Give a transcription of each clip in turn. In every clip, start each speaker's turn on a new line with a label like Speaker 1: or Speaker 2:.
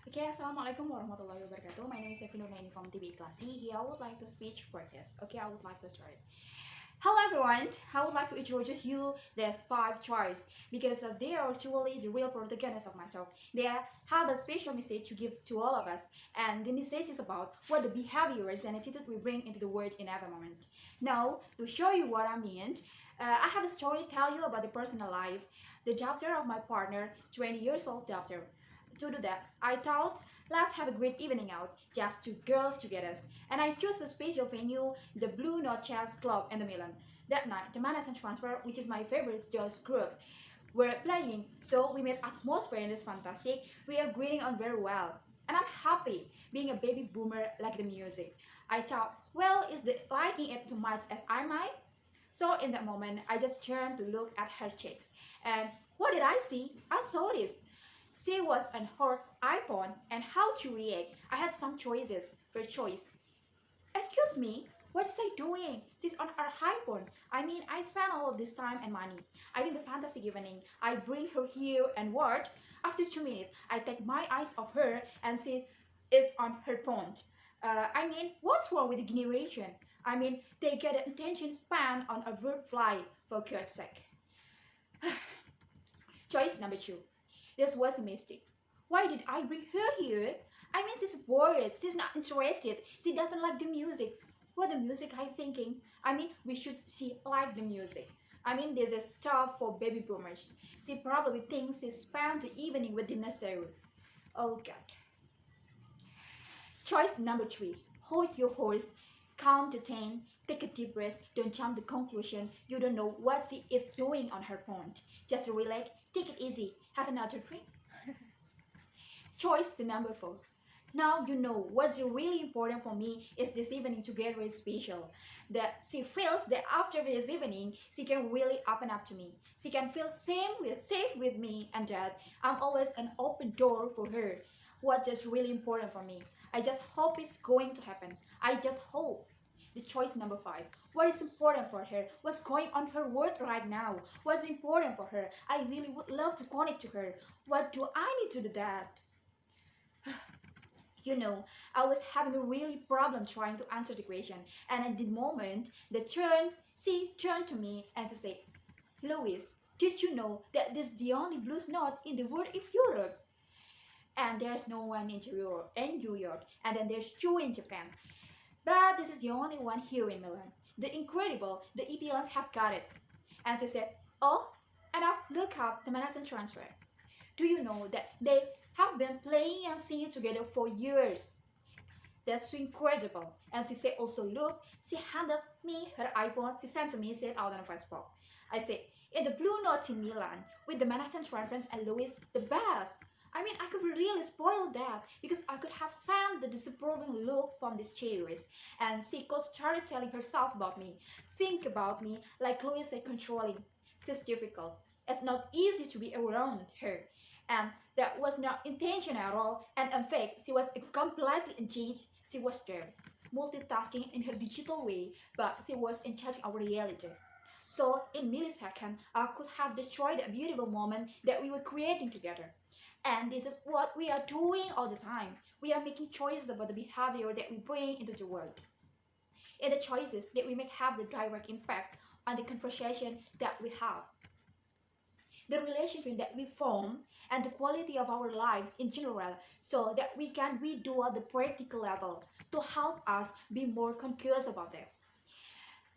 Speaker 1: Okay, Assalamualaikum warahmatullahi wabarakatuh. My name is Evi Nurnaini from TV Klasi. Here I would like to speech practice. Okay, I would like to start. Hello everyone, I would like to introduce you there's 5 choices because they are actually the real protagonists of my talk. They have a special message to give to all of us, and the message is about what the behaviors and attitude we bring into the world in every moment. Now, to show you what I mean, I have a story to tell you about the personal life, the daughter of my partner, 20 years old daughter. To do that, I thought, let's have a great evening out, just two girls together. And I chose a special venue, the Blue Note Chess Club in the Milan. That night, the Manhattan Transfer, which is my favorite jazz group, were playing, so we made atmosphere and it's fantastic. We are greeting on very well. And I'm happy being a baby boomer like the music. I thought, well, is the liking it too much as I might? So in that moment, I just turned to look at her cheeks. And what did I see? I saw this. She was on her iPhone, and how to react? I had some choices. First choice. Excuse me, what is she doing? She's on her iPhone. I mean, I spent all of this time and money. I think the fantastic evening. I bring her here and what? After 2 minutes, I take my eyes off her and she is on her phone. I mean, what's wrong with the generation? I mean, they get an attention span on a word fly, for God's sake. Choice number 2. This was a mistake. Why did I bring her here? I mean, she's bored. She's not interested. She doesn't like the music. What the music I'm thinking? I mean, we should she like the music. I mean, this is stuff for baby boomers. She probably thinks she spent the evening with the necessary. Oh God. Choice number 3. Hold your horse. Count to 10. Take a deep breath. Don't jump to conclusion. You don't know what she is doing on her phone. Just relax. Take it easy. Have another drink. Choice the number 4. Now you know what's really important for me is this evening together is special. That she feels that after this evening, she can really open up to me. She can feel safe with me, and that I'm always an open door for her. What is really important for me? I just hope it's going to happen. I just hope. The choice number 5. What is important for her? What's going on her world right now? What's important for her? I really would love to connect to her. What do I need to do that? You know, I was having a really problem trying to answer the question, and at the moment, she turned to me and she said, Louis, did you know that this is the only blues note in the world of Europe? And there's no one in New York, and then there's 2 in Japan. But this is the only one here in Milan. The incredible, the Italians have got it. And she said, oh, and I've looked up the Manhattan Transfer. Do you know that they have been playing and singing together for years? That's so incredible. And she said also, look, she handed me her iPhone, she sent to me, said out on Facebook. I said, in the Blue Note in Milan, with the Manhattan Transfer and Louis, the best. I mean, I could really spoil that because I could have sent the disapproving look from these chairs, and she could start telling herself about me, think about me like Louis is controlling. She's difficult. It's not easy to be around her, and that was not intentional at all. And in fact, she was completely engaged. She was there, multitasking in her digital way, but she was in charge of our reality. So in milliseconds, I could have destroyed a beautiful moment that we were creating together. And this is what we are doing all the time. We are making choices about the behavior that we bring into the world. And the choices that we make have the direct impact on the conversation that we have. The relationship that we form and the quality of our lives in general, so that we can redo at the practical level to help us be more conscious about this.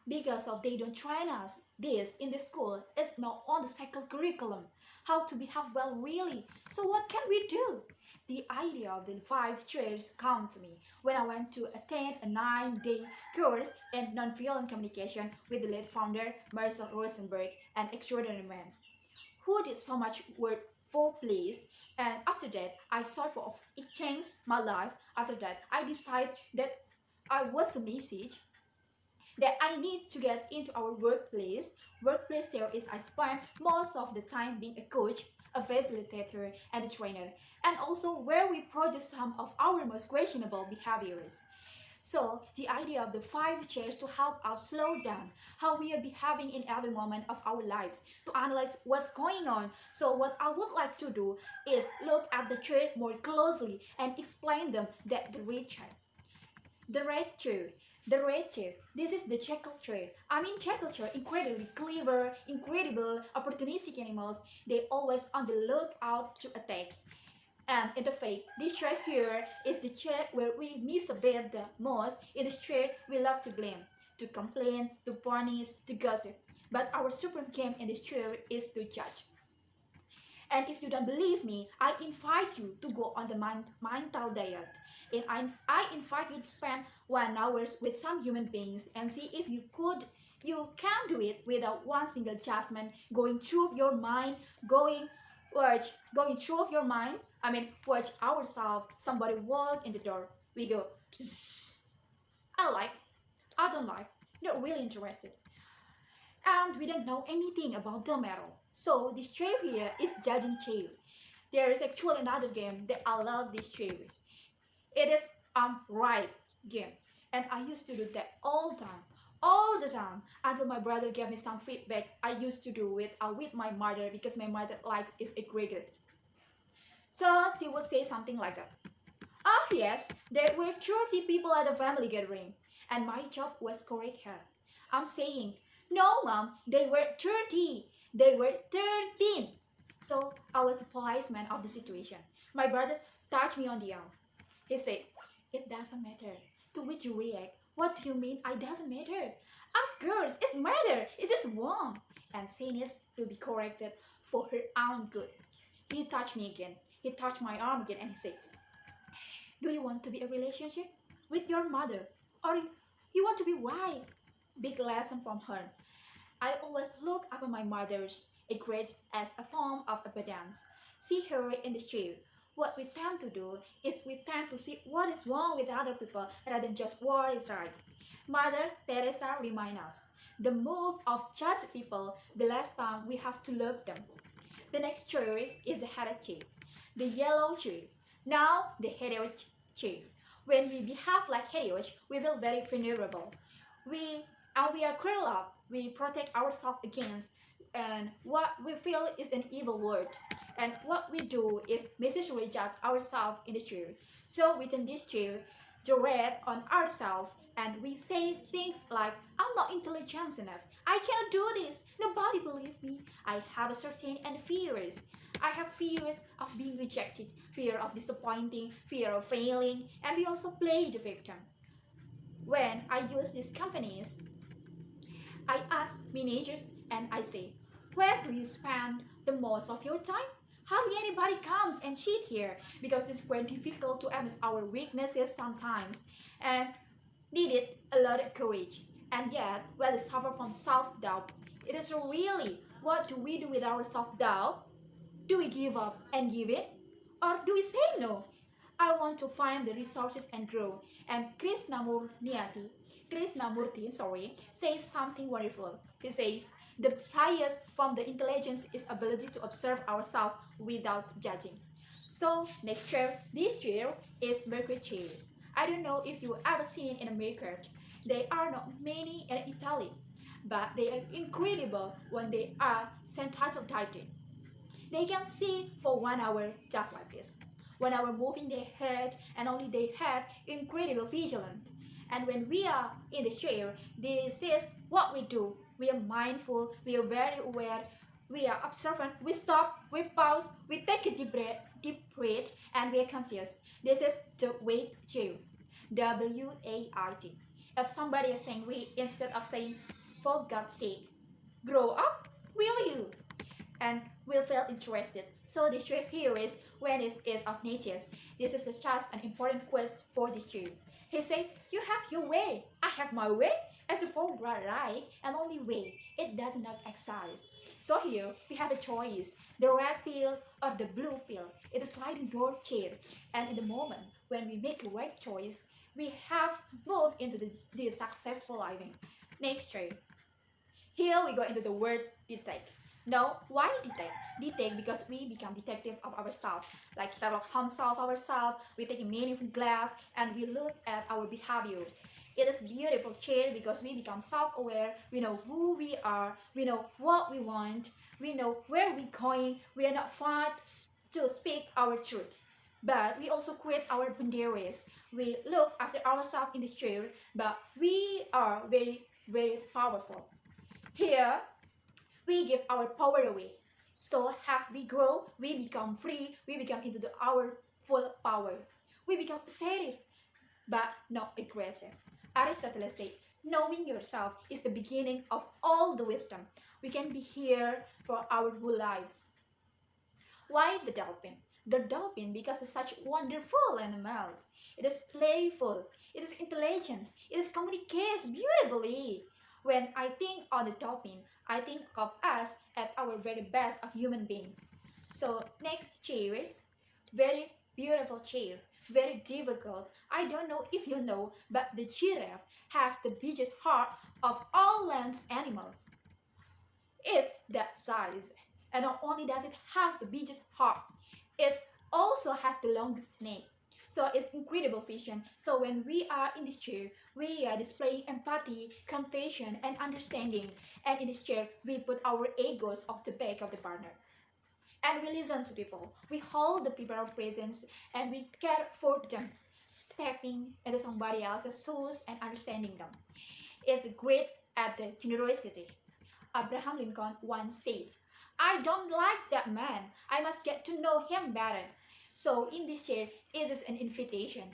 Speaker 1: Because of they don't train us this in the school, it's not on the cycle curriculum how to behave well really. So what can we do? The idea of the 5 chairs come to me when I went to attend a 9-day course in non-violent communication with the late founder Marcel Rosenberg, an extraordinary man who did so much work for peace. And after that, I thought of it changed my life. After that, I decided that I was a message that I need to get into our workplace. Workplace there is I spend most of the time being a coach, a facilitator, and a trainer, and also where we produce some of our most questionable behaviors. So the idea of the 5 chairs to help us slow down how we are behaving in every moment of our lives, to analyze what's going on. So what I would like to do is look at the chair more closely and explain them that the red chair. The red chair. The red chair. This is the jackal chair. I mean jackal chair, incredibly clever, incredible, opportunistic animals. They always on the lookout to attack. And in the fake, this chair here is the chair where we misbehave the most. In this chair, we love to blame, to complain, to punish, to gossip. But our supreme game in this chair is to judge. And if you don't believe me, I invite you to go on the mental diet. And I invite you to spend 1 hour with some human beings and see if you can do it without one single judgment going through your mind, going through your mind. I mean, watch ourselves. Somebody walk in the door. We go, "Psst. I like, I don't like, not really interested." And we don't know anything about them at all. So this chair here is judging chair. There is actually another game that I love this chairs. It is right game. And I used to do that all the time, until my brother gave me some feedback. I used to do it with my mother because my mother likes it aggregate. So she would say something like that. Oh yes, there were 30 people at the family gathering, and my job was correct her. I'm saying, no mom, they were 30. They were 13. So I was a policeman of the situation. My brother touched me on the arm. He said, it doesn't matter. To which you react, what do you mean it doesn't matter? Of course, it matters. It is wrong. And she needs to be corrected for her own good. He touched me again. He touched my arm again and he said, do you want to be a relationship with your mother? Or you want to be white? Big lesson from her. I always look up at my mother's grades as a form of obedience. See her in the chair. What we tend to do is we tend to see what is wrong with other people rather than just what is right. Mother Teresa reminds us, the move of judge people, the less time we have to love them. The next choice is the headed chair, the yellow chair. Now the headed chair. When we behave like heroes, we feel very vulnerable. We are curled up. We protect ourselves against, and what we feel is an evil word. And what we do is necessarily judge ourselves in the chair. So within this chair, dread on ourselves, and we say things like, I'm not intelligent enough. I cannot do this. Nobody believes me. I have a certain and fears. I have fears of being rejected, fear of disappointing, fear of failing, and we also play the victim. When I use these companies, I ask managers and I say, where do you spend the most of your time? Hardly anybody comes and sit here because it's quite difficult to admit our weaknesses sometimes and needed a lot of courage. And yet, when we suffer from self-doubt, it is really, what do we do with our self-doubt? Do we give up and give it? Or do we say no? I want to find the resources and grow. And Krishnamurti, says something wonderful. He says, the highest from the intelligence is ability to observe ourselves without judging. So next chair, this chair is market chairs. I don't know if you ever seen in a market. They are not many in Italy, but they are incredible when they are sentato tighted. They can see for 1 hour just like this. 1 hour moving their head and only their head incredible vigilant. And when we are in the chair, this is what we do. We are mindful, we are very aware, we are observant, we stop, we pause, we take a deep breath, and we are conscious. This is the wait chair. W-A-I-T. If somebody is saying wait instead of saying for God's sake, grow up, will you? And will feel interested. So the chair here is when it is of nature. This is just an important quest for the chair. He said, you have your way, I have my way. As a for right and only way, it does not exist. So here we have a choice, the red pill or the blue pill. It is sliding door chair. And in the moment when we make the right choice, we have moved into the successful living. Next chair. Here we go into the word detect. No, why detect? Detect because we become detective of ourselves. Like Sherlock Holmes solve ourselves, we take a meaningful glass and we look at our behavior. It is beautiful chair because we become self-aware, we know who we are, we know what we want, we know where we're going, we are not afraid to speak our truth. But we also create our boundaries. We look after ourselves in the chair, but we are very, very powerful. Here, we give our power away. So as we grow, we become free, we become into our full power. We become assertive, but not aggressive. Aristotle said, knowing yourself is the beginning of all the wisdom. We can be here for our whole lives. Why the dolphin? The dolphin because it's such wonderful animals. It is playful, it is intelligent, it is communicates beautifully. When I think on the dolphin, I think of us at our very best of human beings. So next chair is very beautiful chair, very difficult. I don't know if you know, but the giraffe has the biggest heart of all land animals. It's that size. And not only does it have the biggest heart, it also has the longest neck. So it's incredible vision. So when we are in this chair, we are displaying empathy, compassion, and understanding. And in this chair, we put our egos off the back of the partner. And we listen to people. We hold the people of presence and we care for them, stepping into somebody else's shoes and understanding them. It's great at the generosity. Abraham Lincoln once said, I don't like that man. I must get to know him better. So in this year, it is an invitation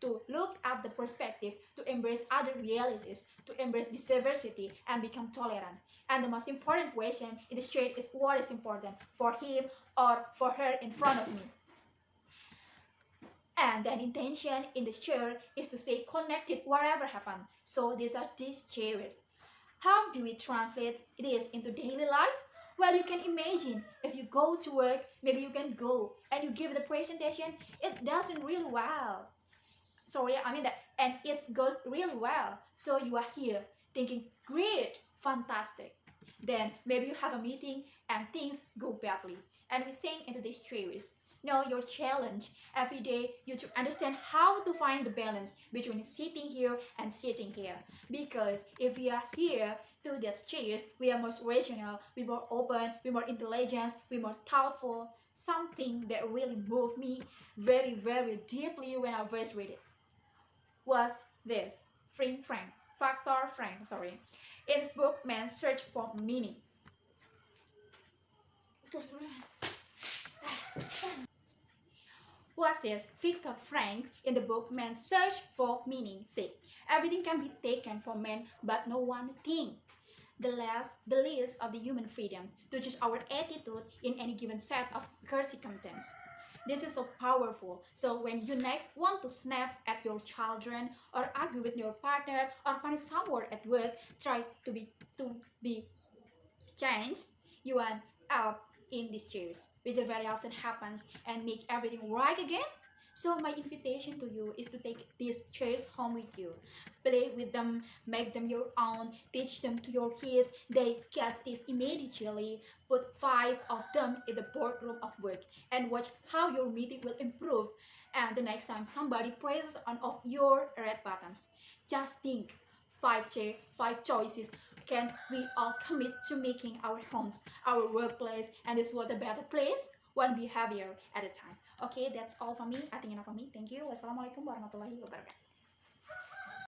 Speaker 1: to look at the perspective, to embrace other realities, to embrace this diversity and become tolerant. And the most important question in this year is what is important for him or for her in front of me. And the intention in the chair is to stay connected whatever happens. So these are these chairs. How do we translate this into daily life? Well, you can imagine if you go to work, maybe you can go and you give the presentation, it doesn't really well. Sorry, I mean that, and it goes really well. So you are here thinking, great, fantastic. Then maybe you have a meeting and things go badly. And we sing into this series. Now your challenge every day you to understand how to find the balance between sitting here and sitting here. Because if we are here to these chairs, we are more rational, we're more open, we're more intelligent, we're more thoughtful. Something that really moved me very, very deeply when I first read it was this. Frank, in his book Man's Search for Meaning. Was this? Viktor Frank, in the book Man's Search for Meaning, said, everything can be taken from man, but no one thing. The list of the human freedom to choose our attitude in any given set of circumstances. This is so powerful. So when you next want to snap at your children or argue with your partner or punish someone at work, try to be changed, you end up in these chairs, which very often happens and make everything right again. So my invitation to you is to take these chairs home with you. Play with them, make them your own, teach them to your kids. They get this immediately. Put 5 of them in the boardroom of work and watch how your meeting will improve. And the next time somebody presses on of your red buttons, just think 5 chairs, 5 choices. Can we all commit to making our homes, our workplace, and this world a better place? One behavior at a time. Okay, that's all for me. I think enough for me. Thank you. Wassalamualaikum warahmatullahi wabarakatuh.